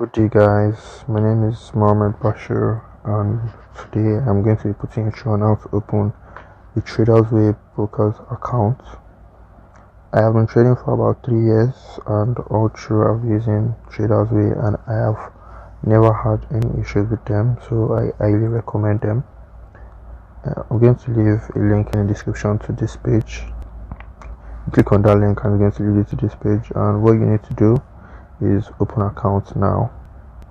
Good day guys, my name is Mohammed Bashir and today I'm going to be putting a show on how to open the Tradersway broker's account. I have been trading for about 3 years and all through I've been using Tradersway and I have never had any issues with them, so I highly recommend them. I'm going to leave a link in the description to this page. Click on that link and I'm going to lead you to this page, and what you need to do is open account now.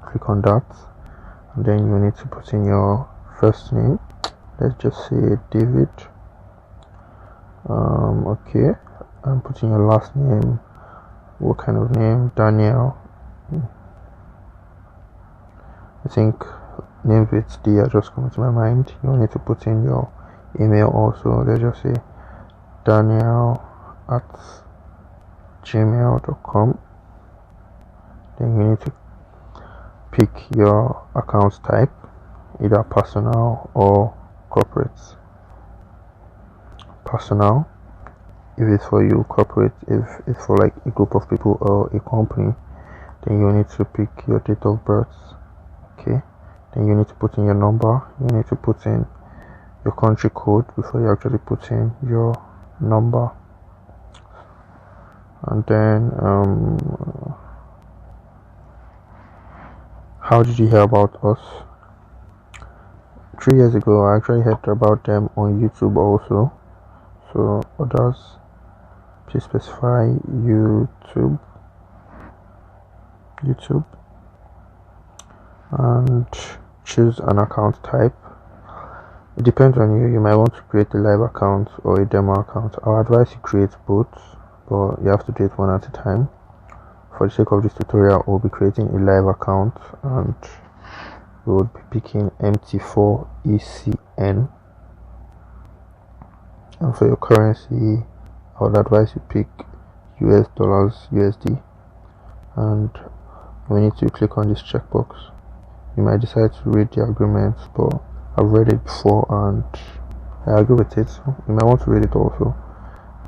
Click on that and then you need to put in your first name. Let's just say David. Okay, and put in your last name. What kind of name? Daniel. I think names with D are just coming to my mind. You need to put in your email also. Let's just say daniel@gmail.com. Then you need to pick your account type, either personal or corporate. Personal if it's for you, corporate if it's for like a group of people or a company. Then you need to pick your date of birth. Okay, then you need to put in your number. You need to put in your country code before you actually put in your number. And then how did you hear about us? 3 years ago I actually heard about them on YouTube also. So others, please specify YouTube and choose an account type. It depends on you. You might want to create a live account or a demo account. I would advise you create both, but you have to do it one at a time. For the sake of this tutorial, we'll be creating a live account and we will be picking MT4ECN. And for your currency, I would advise you pick US dollars USD, and we need to click on this checkbox. You might decide to read the agreements, but I've read it before and I agree with it, so you might want to read it also.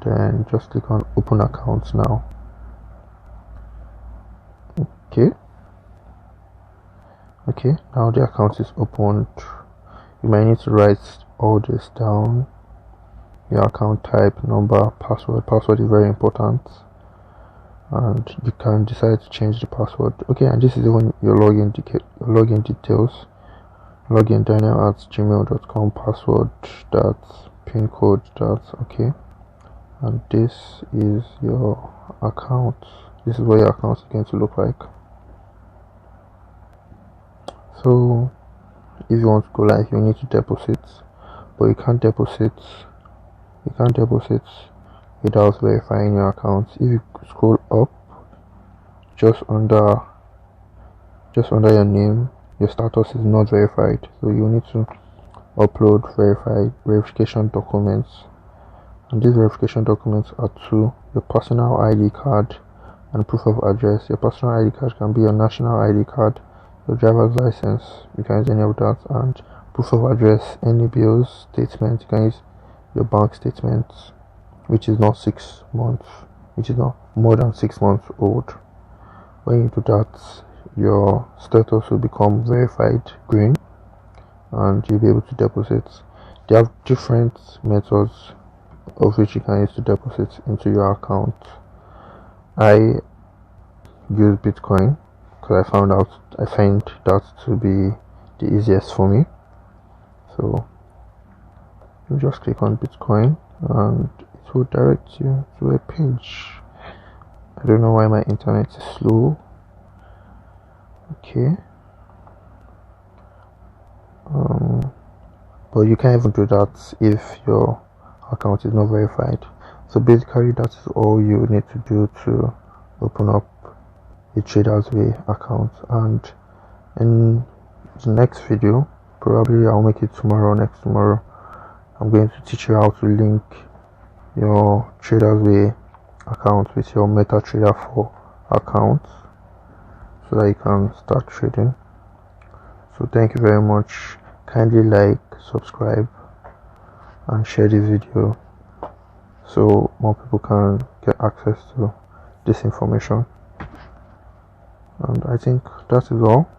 Then just click on open accounts now. Okay, now the account is opened. You might need to write all this down: your account type, number, password. Password is very important, and you can decide to change the password. Okay, and this is when your login details. Login daniel@gmail.com, password, that's pin code, that's okay. And this is your account. This is what your account is going to look like. So if you want to go live, you need to deposit, but you can't deposit without verifying your account. If you scroll up just under your name, your status is not verified, so you need to upload verification documents. And these verification documents are two: your personal ID card and proof of address. Your personal ID card can be your national ID card, your driver's license, you can use any of that, and proof of address, any bills, statement, you can use your bank statement, which is not 6 months, which is not more than 6 months old. When you do that, your status will become verified green and you'll be able to deposit. They have different methods of which you can use to deposit into your account. I use Bitcoin because I find that to be the easiest for me. So you just click on Bitcoin and it will direct you to a page. I don't know why my internet is slow. Okay, but you can't even do that if your account is not verified. So basically that is all you need to do to open up a Tradersway account. And in the next video, probably I'll make it next tomorrow, I'm going to teach you how to link your Tradersway account with your MetaTrader 4 account so that you can start trading. So thank you very much. Kindly like, subscribe and share this video so more people can get access to this information. And I think that is all.